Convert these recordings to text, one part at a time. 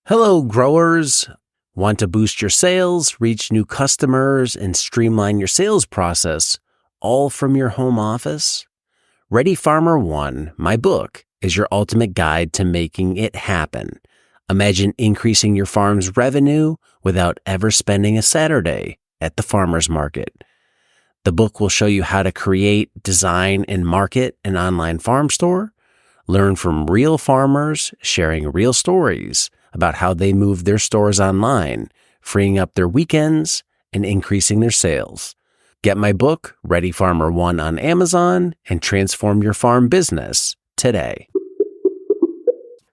Hello, growers. Want to boost your sales, reach new customers, and streamline your sales process, all from your home office? Ready Farmer One, my book, is your ultimate guide to making it happen. Imagine increasing your farm's revenue without ever spending a Saturday at the farmer's market. The book will show you how to create, design, and market an online farm store. Learn from real farmers sharing real stories about how they move their stores online, freeing up their weekends and increasing their sales. Get my book, Ready Farmer One, on Amazon and transform your farm business today.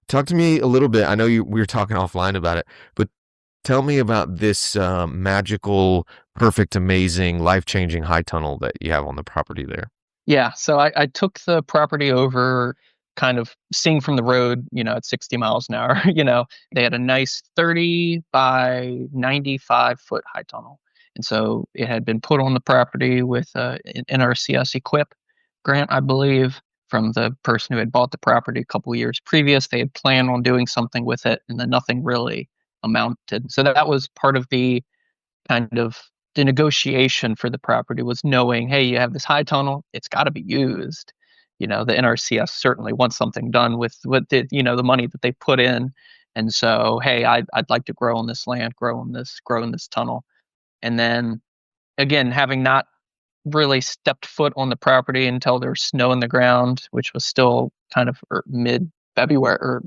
Talk to me a little bit. I know we were talking offline about it, but tell me about this magical, perfect, amazing, life-changing high tunnel that you have on the property there. Yeah, so I took the property over kind of seeing from the road, at 60 miles an hour. They had a nice 30 by 95 foot high tunnel. And so it had been put on the property with an NRCS equip grant, I believe, from the person who had bought the property a couple years previous. They had planned on doing something with it, and then nothing really amounted. So that was part of kind of the negotiation for the property, was knowing, hey, you have this high tunnel, it's got to be used. The NRCS certainly wants something done with the money that they put in. And so, hey, I'd like to grow on this land, grow in this tunnel. And then again, having not really stepped foot on the property until there was snow in the ground, which was still kind of mid February,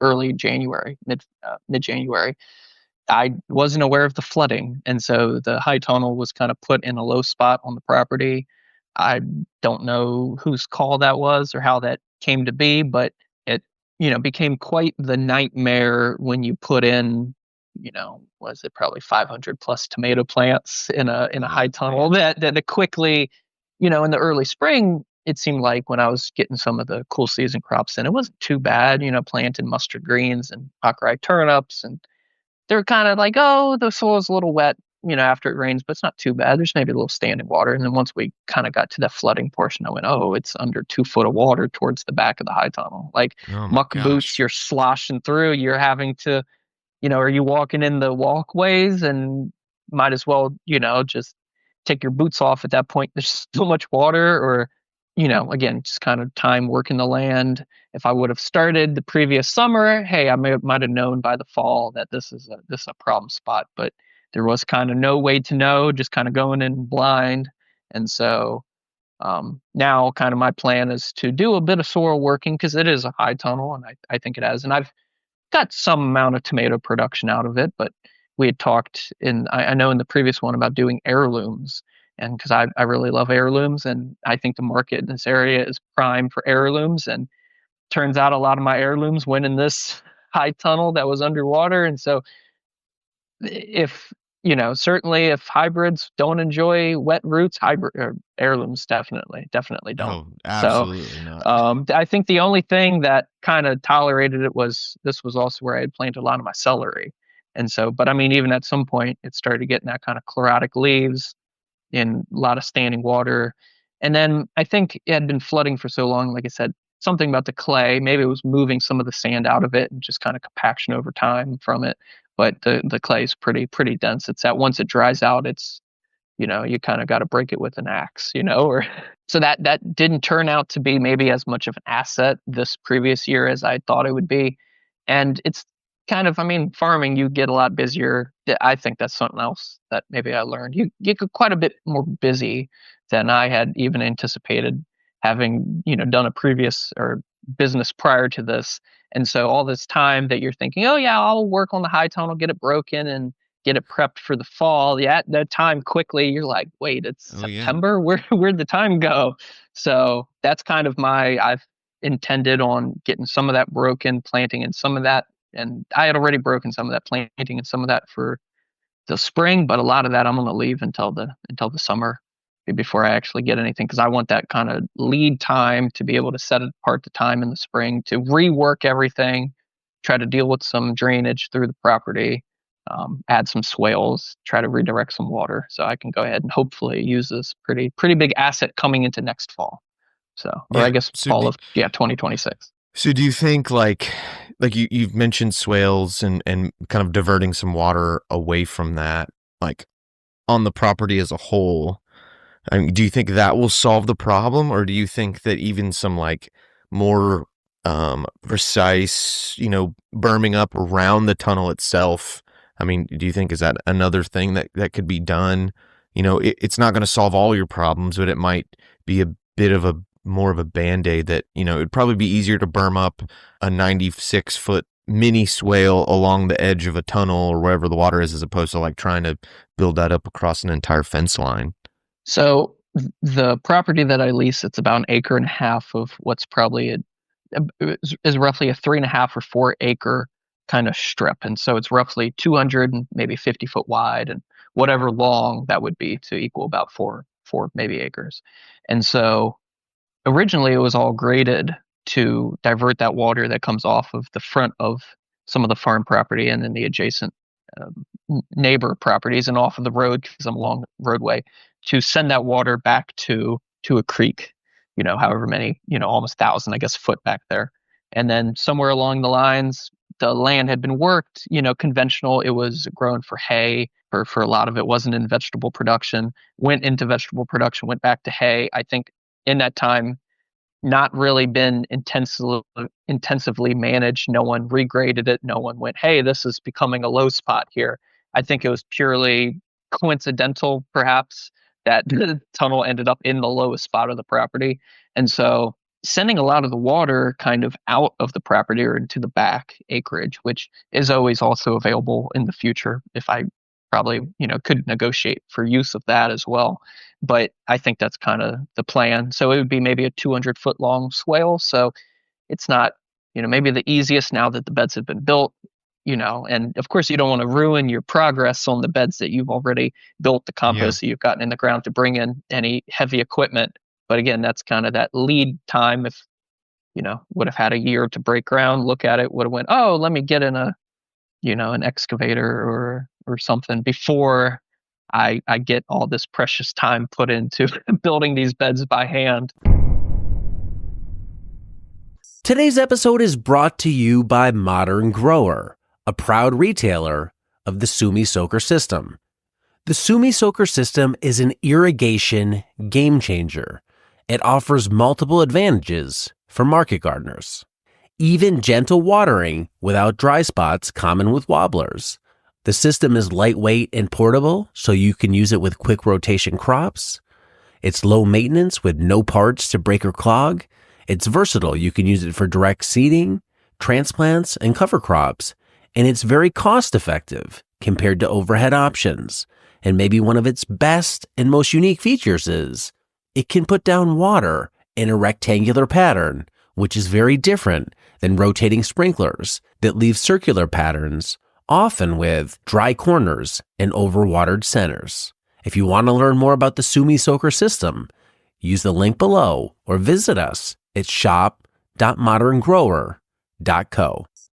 early January, mid January. I wasn't aware of the flooding, and so the high tunnel was kind of put in a low spot on the property. I don't know whose call that was or how that came to be, but it, became quite the nightmare when you put in, was it probably 500 plus tomato plants in a high tunnel that quickly, in the early spring, it seemed like when I was getting some of the cool season crops in, it wasn't too bad, planting mustard greens and Hakurei turnips, and they're kind of like, oh, the soil's a little wet, after it rains, but it's not too bad. There's maybe a little standing water. And then once we kind of got to that flooding portion, I went, oh, it's under 2 foot of water towards the back of the high tunnel. Like Oh my muck boots, gosh. you're sloshing through. You're having to, are you walking in the walkways, and might as well, just take your boots off at that point. There's so much water. Or, again, just kind of time working the land. If I would have started the previous summer, hey, I might have known by the fall that this is a problem spot. But there was kind of no way to know, just kind of going in blind. And so now kind of my plan is to do a bit of soil working, because it is a high tunnel, and I think it has. And I've got some amount of tomato production out of it, but we had talked I know in the previous one about doing heirlooms. And because I really love heirlooms, and I think the market in this area is prime for heirlooms. And turns out a lot of my heirlooms went in this high tunnel that was underwater. And so if certainly if hybrids don't enjoy wet roots, hybrid or heirlooms definitely don't. Oh, So absolutely not. I think the only thing that kind of tolerated it was, this was also where I had planted a lot of my celery. And so, but I mean, even at some point it started getting that kind of chlorotic leaves and a lot of standing water. And then I think it had been flooding for so long, like I said, something about the clay, maybe it was moving some of the sand out of it and just kind of compaction over time from it. But the clay is pretty dense. It's that once it dries out, it's, you kind of got to break it with an axe, or so that didn't turn out to be maybe as much of an asset this previous year as I thought it would be. And it's kind of, I mean, farming, you get a lot busier. I think that's something else that maybe I learned. You get quite a bit more busy than I had even anticipated, having, done a previous or business prior to this. And so all this time that you're thinking, oh yeah, I'll work on the high tunnel, get it broken and get it prepped for the fall. Yeah, that time quickly you're like, wait, it's Oh yeah. September. Where'd the time go? So that's kind of I've intended on getting some of that broken, planting in some of that. And I had already broken some of that, planting and some of that for the spring, but a lot of that I'm going to leave until the summer before I actually get anything, because I want that kind of lead time to be able to set apart the time in the spring to rework everything, try to deal with some drainage through the property, add some swales, try to redirect some water, so I can go ahead and hopefully use this pretty big asset coming into next fall. So, or I Yeah. guess So fall of 2026. So do you think like you've mentioned swales and kind of diverting some water away from that, like on the property as a whole? I mean, do you think that will solve the problem, or do you think that even some like more precise, berming up around the tunnel itself? I mean, do you think is that another thing that could be done? It's not going to solve all your problems, but it might be a bit of a more of a band-aid that, it'd probably be easier to berm up a 96-foot mini swale along the edge of a tunnel or wherever the water is, as opposed to like trying to build that up across an entire fence line. So the property that I lease, it's about an acre and a half of what's probably is roughly a 3.5 or 4 acre kind of strip, and so it's roughly 200 and maybe 50 foot wide, and whatever long that would be to equal about four maybe acres. And so originally it was all graded to divert that water that comes off of the front of some of the farm property and then the adjacent neighbor properties and off of the road because I'm along the roadway, to send that water back to a creek, however many, almost 1,000, I guess, foot back there. And then somewhere along the lines, the land had been worked, conventional. It was grown for hay. For a lot of it wasn't in vegetable production. Went into vegetable production. Went back to hay. I think in that time, not really been intensively managed. No one regraded it. No one went, hey, this is becoming a low spot here. I think it was purely coincidental, perhaps, that the tunnel ended up in the lowest spot of the property. And so sending a lot of the water kind of out of the property or into the back acreage, which is always also available in the future if I probably, could negotiate for use of that as well. But I think that's kind of the plan. So it would be maybe a 200-foot long swale. So it's not, maybe the easiest now that the beds have been built, and of course you don't want to ruin your progress on the beds that you've already built, the Yeah. compost that you've gotten in the ground to bring in any heavy equipment. But again, that's kind of that lead time. If, would have had a year to break ground, look at it, would have went, oh, let me get in an excavator or something before I get all this precious time put into building these beds by hand. Today's episode is brought to you by Modern Grower, a proud retailer of the Sumi Soaker system. The Sumi Soaker system is an irrigation game changer. It offers multiple advantages for market gardeners. Even gentle watering without dry spots common with wobblers. The system is lightweight and portable, so you can use it with quick rotation crops. It's low maintenance with no parts to break or clog. It's versatile. You can use it for direct seeding, transplants, and cover crops. And it's very cost effective compared to overhead options. And maybe one of its best and most unique features is it can put down water in a rectangular pattern, which is very different than rotating sprinklers that leave circular patterns, often with dry corners and overwatered centers. If you want to learn more about the Sumi Soaker system, use the link below or visit us at shop.moderngrower.co.